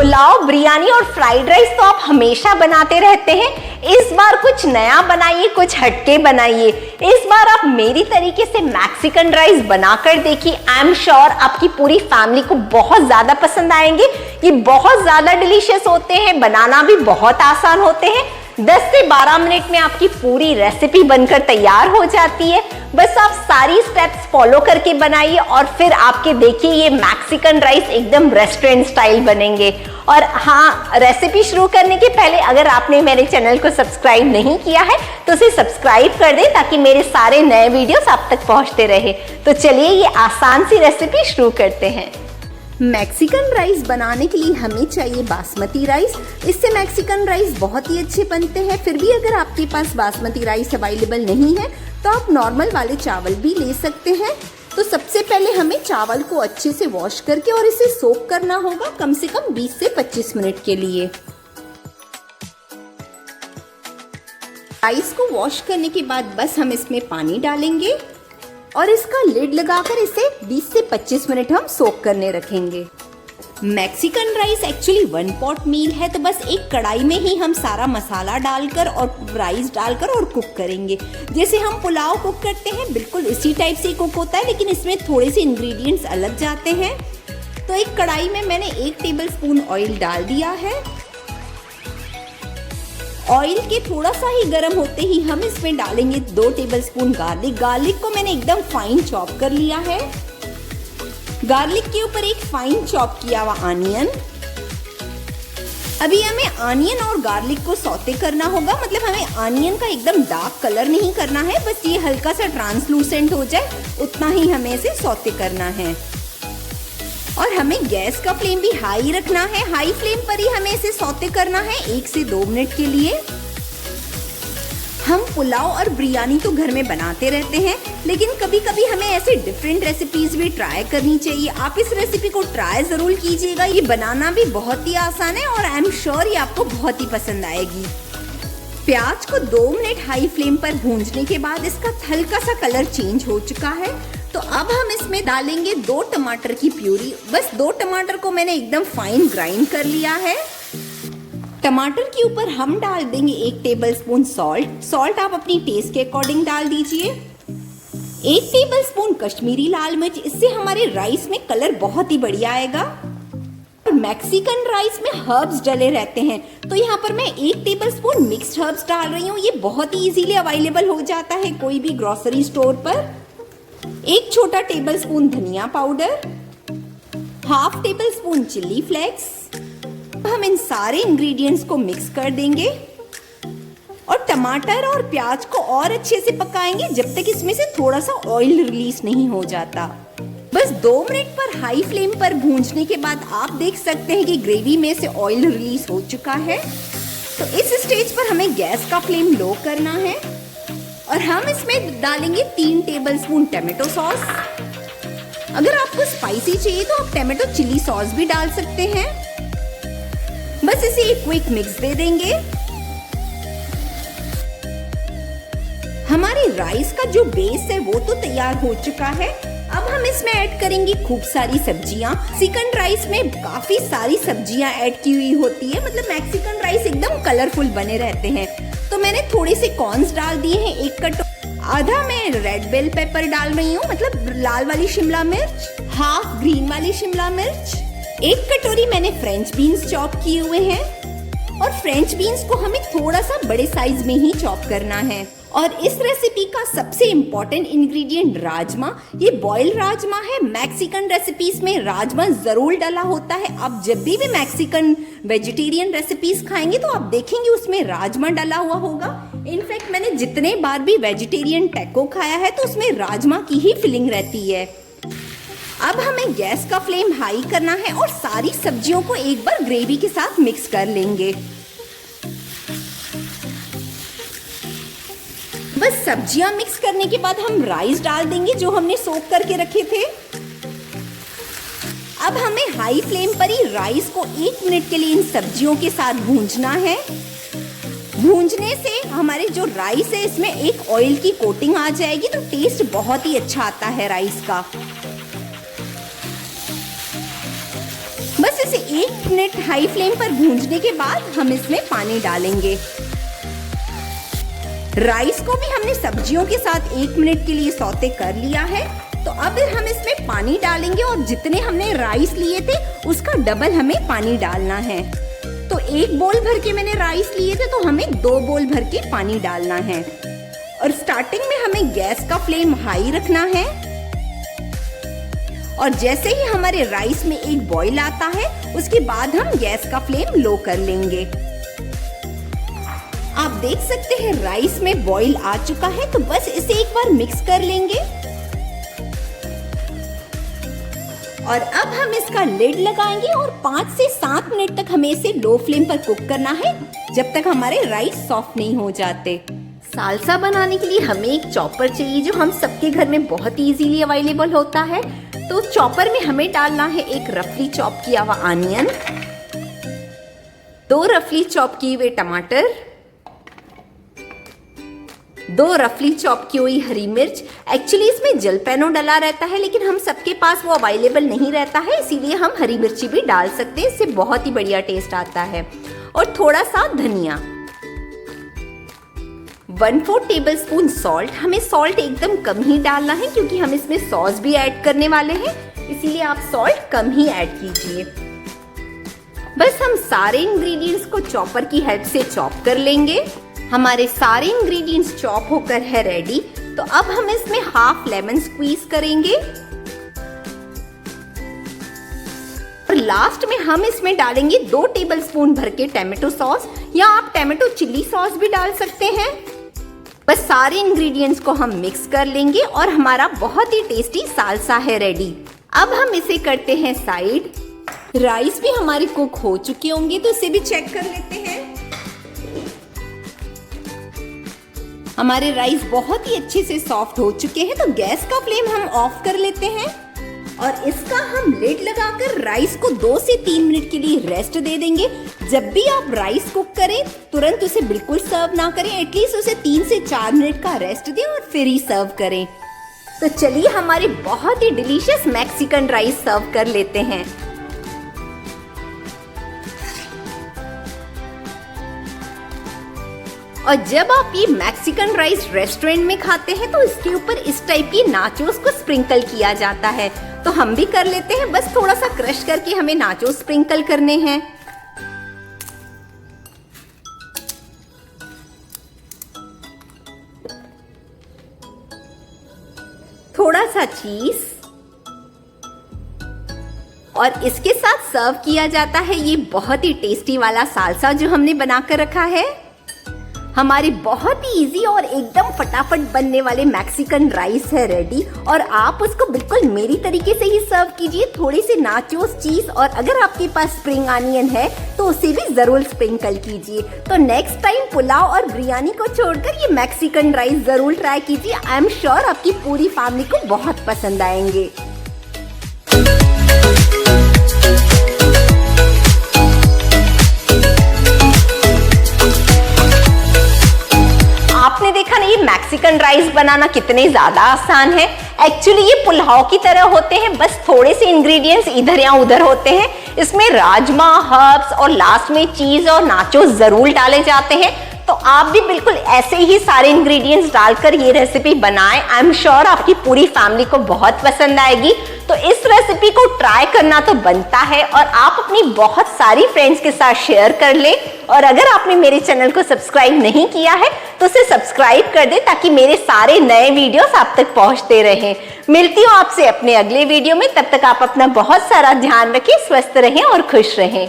पुलाव, बिरयानी और fried rice तो आप हमेशा बनाते रहते हैं। इस बार कुछ नया बनाइए, कुछ हटके बनाइए। इस बार आप मेरी तरीके से मैक्सिकन राइस बनाकर देखिए। आई एम श्योर आपकी पूरी फैमिली को बहुत ज्यादा पसंद आएंगे। ये बहुत ज्यादा डिलीशियस होते हैं, बनाना भी बहुत आसान होते हैं। 10 से 12 मिनट में आपकी पूरी रेसिपी बनकर तैयार हो जाती है। बस आप सारी स्टेप्स फॉलो करके बनाइए और फिर आपके देखिए ये मैक्सिकन राइस एकदम रेस्टोरेंट स्टाइल बनेंगे। और हाँ, रेसिपी शुरू करने के पहले अगर आपने मेरे चैनल को सब्सक्राइब नहीं किया है तो उसे सब्सक्राइब कर दें ताकि मेरे सारे नए वीडियोस आप तक पहुंचते रहे। तो चलिए ये आसान सी रेसिपी शुरू करते हैं। मैक्सिकन राइस बनाने के लिए हमें चाहिए बासमती राइस। इससे मैक्सिकन राइस बहुत ही अच्छे बनते हैं। फिर भी अगर आपके पास बासमती राइस अवेलेबल नहीं है तो आप नॉर्मल वाले चावल भी ले सकते हैं। तो सबसे पहले हमें चावल को अच्छे से वॉश करके और इसे सोक करना होगा कम से कम 20 से 25 मिनट के लिए। राइस को वॉश करने के बाद बस हम इसमें पानी डालेंगे और इसका लिड लगाकर इसे 20 से 25 मिनट हम सोक करने रखेंगे। Mexican rice actually 1 pot meal है, तो बस एक कढ़ाई में ही हम सारा मसाला डालकर और राइस डालकर और कुक करेंगे। जैसे हम पुलाव कुक करते हैं बिल्कुल इसी टाइप से कुक होता है, लेकिन इसमें थोड़े से इंग्रेडिएंट्स अलग जाते हैं। तो एक कढ़ाई में मैंने 1 टेबल स्पून ऑयल डाल दिया है। ऑयल के थोड़ा सा ही गर्म होते ही हम इसमें डालेंगे 2 टेबल स्पून गार्लिक। गार्लिक को मैंने एकदम फाइन चॉप कर लिया है। गार्लिक के ऊपर एक फाइन चॉप किया हुआ ऑनियन। अभी हमें ऑनियन और गार्लिक को सौते करना होगा, मतलब हमें ऑनियन का एकदम डार्क कलर नहीं करना है, बस ये हल्का सा ट्रांसलूसेंट हो जाए उतना ही हमें इसे सौते करना है। और हमें गैस का फ्लेम भी हाई रखना है। हाई फ्लेम पर ही हमें इसे सौते करना है 1 से 2 मिनट के लिए। हम पुलाव और बिरयानी तो घर में बनाते रहते हैं, लेकिन कभी कभी हमें ऐसे डिफरेंट रेसिपीज भी ट्राई करनी चाहिए। आप इस रेसिपी को ट्राई जरूर कीजिएगा। ये बनाना भी बहुत ही आसान है और आई एम श्योर ये आपको बहुत ही पसंद आएगी। प्याज को 2 मिनट हाई फ्लेम पर भूंजने के बाद इसका हल्का सा कलर चेंज हो चुका है। तो अब हम इसमें डालेंगे 2 टमाटर की प्यूरी। बस 2 टमाटर को मैंने एकदम फाइन ग्राइंड कर लिया है। टमाटर के ऊपर हम डाल देंगे 1 टेबल स्पून सॉल्ट। सॉल्ट आप अपनी टेस्ट के अकॉर्डिंग डाल दीजिए। 1 टेबल स्पून कश्मीरी लाल मिर्च, इससे हमारे राइस में कलर बहुत ही बढ़िया आएगा। और मैक्सिकन राइस में हर्ब्स डले रहते हैं, तो यहाँ पर मैं 1 टेबल स्पून मिक्स्ड हर्ब्स डाल रही हूँ। ये बहुत ही इजीली अवेलेबल हो जाता है कोई भी ग्रोसरी स्टोर पर। 1 छोटा टेबल स्पून धनिया powder, ½ table spoon chilli flakes. हम इन सारे इंग्रेडिएंट्स को मिक्स कर देंगे और टमाटर और प्याज को और अच्छे से पकाएंगे जब तक इसमें से थोड़ा सा ऑयल रिलीज नहीं हो जाता। बस 2 मिनट पर हाई फ्लेम पर भूंजने के बाद आप देख सकते हैं कि ग्रेवी में से ऑयल रिलीज हो चुका है। तो इस स्टेज पर हमें गैस का फ्लेम लो करना है और हम इसमें डालेंगे 3 टेबल स्पून टमाटो सॉस। अगर आपको स्पाइसी चाहिए तो आप टमाटो चिली सॉस भी डाल सकते हैं। बस इसे एक क्विक मिक्स दे देंगे। हमारी राइस का जो बेस है वो तो तैयार हो चुका है। अब हम इसमें ऐड करेंगे खूब सारी सब्जियां। मैक्सिकन राइस में काफी सारी सब्जियां ऐड की हुई होती है, मतलब मैक्सिकन राइस एकदम कलरफुल बने रहते हैं। तो मैंने थोड़े से कॉर्न्स डाल दिए हैं 1 कटोरी। आधा मैं रेड बेल पेपर डाल रही हूँ, मतलब लाल वाली शिमला मिर्च, ½ ग्रीन वाली शिमला मिर्च। 1 कटोरी मैंने फ्रेंच बीन्स चॉप किए हुए हैं और फ्रेंच बीन्स को हमें थोड़ा सा बड़े साइज में ही चॉप करना है। और इस रेसिपी का सबसे इम्पोर्टेंट इंग्रेडिएंट राजमा। ये बॉइल्ड राजमा है। मैक्सिकन रेसिपीज में राजमा जरूर डला होता है। आप जब भी मैक्सिकन वेजिटेरियन रेसिपीज खाएंगे तो आप देखेंगे उसमें राजमा डला हुआ होगा। इनफैक्ट मैंने जितने बार भी वेजिटेरियन टैको खाया है तो उसमें राजमा की ही फिलिंग रहती है। अब हमें गैस का फ्लेम हाई करना है और सारी सब्जियों को एक बार ग्रेवी के साथ मिक्स कर लेंगे। बस सब्जियां मिक्स करने के बाद हम राइस डाल देंगे जो हमने सोक करके रखे थे। अब हमें हाई फ्लेम पर ही राइस को 1 मिनट के लिए इन सब्जियों के साथ भूंजना है। भूंजने से हमारे जो राइस है इसमें एक ऑयल की कोटिंग आ जाएगी, तो टेस्ट बहुत ही अच्छा आता है राइस का। बस से 1 मिनट हाई फ्लेम पर भूंजने के बाद हम इसमें पानी डालेंगे। राइस को भी हमने सब्जियों के साथ 1 मिनट के लिए सौते कर लिया है। तो अब हम इसमें पानी डालेंगे और जितने हमने राइस लिए थे उसका डबल हमें पानी डालना है। तो 1 बोल भर के मैंने राइस लिए थे तो हमें 2 बोल भर के पानी डालना है। और स्टार्टिंग में हमें गैस का फ्लेम हाई रखना है और जैसे ही हमारे राइस में एक बॉईल आता है उसके बाद हम गैस का फ्लेम लो कर लेंगे। आप देख सकते हैं राइस में बॉईल आ चुका है, तो बस इसे एक बार मिक्स कर लेंगे और अब हम इसका लिड लगाएंगे और 5 से 7 मिनट तक हमें इसे लो फ्लेम पर कुक करना है जब तक हमारे राइस सॉफ्ट नहीं हो जाते। सालसा बनाने के लिए हमें एक चॉपर चाहिए जो हम सबके घर में बहुत इजीली अवेलेबल होता है। तो चॉपर में हमें डालना है एक रफली चॉप किया हुआ अनियन, 2 रफली चॉप किए हुए टमाटर, 2 रफली चॉप की हुई हरी मिर्च। एक्चुअली इसमें जलपेनो डला रहता है लेकिन हम सबके पास वो अवेलेबल नहीं रहता है, इसीलिए हम हरी मिर्ची भी डाल सकते हैं, इससे बहुत ही बढ़िया टेस्ट आता है। और थोड़ा सा धनिया, 1/4 टेबलस्पून सॉल्ट। हमें सॉल्ट एकदम कम ही डालना है क्योंकि हम इसमें सॉस भी ऐड करने वाले हैं, इसीलिए आप सॉल्ट कम ही ऐड कीजिए। बस हम सारे इंग्रेडिएंट्स को चॉपर की हेल्प से चॉप कर लेंगे। हमारे सारे इंग्रेडिएंट्स चॉप होकर है रेडी। तो अब हम इसमें हाफ लेमन स्क्वीज करेंगे और लास्ट में हम इसमें डालेंगे 2 टेबलस्पून भर के टमाटो सॉस, या आप टमाटो चिल्ली सॉस भी डाल सकते हैं। बस सारे इंग्रेडिएंट्स को हम मिक्स कर लेंगे और हमारा बहुत ही टेस्टी सालसा है रेडी। अब हम इसे करते हैं साइड। राइस भी हमारे कुक हो चुके होंगे तो इसे भी चेक कर लेते हैं। हमारे राइस बहुत ही अच्छे से सॉफ्ट हो चुके हैं, तो गैस का फ्लेम हम ऑफ कर लेते हैं और इसका हम लिड लगाकर राइस को 2 से 3 मिनट के लिए रेस्ट दे देंगे। जब भी आप राइस कुक करें तुरंत उसे बिल्कुल सर्व ना करें, एटलीस्ट उसे 3 से 4 मिनट का रेस्ट दें और फिर ही सर्व करें। तो चलिए हमारे बहुत ही डिलीशियस मैक्सिकन राइस सर्व कर लेते हैं। और जब आप ये मैक्सिकन राइस रेस्टोरेंट में खाते हैं तो इसके ऊपर इस टाइप की नाचोस को स्प्रिंकल किया जाता है, तो हम भी कर लेते हैं। बस थोड़ा सा क्रश करके हमें नाचोस स्प्रिंकल करने हैं। थोड़ा सा चीज और इसके साथ सर्व किया जाता है ये बहुत ही टेस्टी वाला सालसा जो हमने बनाकर रखा है। हमारी बहुत ही इजी और एकदम फटाफट बनने वाले मैक्सिकन राइस है रेडी। और आप उसको बिल्कुल मेरी तरीके से ही सर्व कीजिए, थोड़ी सी नाचोस, चीज और अगर आपके पास स्प्रिंग अनियन है तो उसे भी जरूर स्प्रिंकल कीजिए। तो नेक्स्ट टाइम पुलाव और बिरयानी को छोड़कर ये मैक्सिकन राइस जरूर ट्राई कीजिए। आई एम श्योर आपकी पूरी फैमिली को बहुत पसंद आएंगे। आपने देखा ना ये मैक्सिकन राइस बनाना कितने ज्यादा आसान है। एक्चुअली ये पुलाव की तरह होते हैं, बस थोड़े से इंग्रेडिएंट्स इधर या उधर होते हैं। इसमें राजमा, हर्ब्स और लास्ट में चीज और नाचोस जरूर डाले जाते हैं। तो आप भी बिल्कुल ऐसे ही सारे इंग्रेडिएंट्स डालकर ये रेसिपी बनाएं। आई एम श्योर आपकी पूरी फैमिली को बहुत पसंद आएगी। तो इस रेसिपी को ट्राई करना तो बनता है और आप अपनी बहुत सारी फ्रेंड्स के साथ शेयर कर लें। और अगर आपने मेरे चैनल को सब्सक्राइब नहीं किया है तो उसे सब्सक्राइब कर दें ताकि मेरे सारे नए वीडियोस आप तक पहुंचते रहें। मिलती हूँ आपसे अपने अगले वीडियो में, तब तक आप अपना बहुत सारा ध्यान रखें, स्वस्थ रहें और खुश रहें।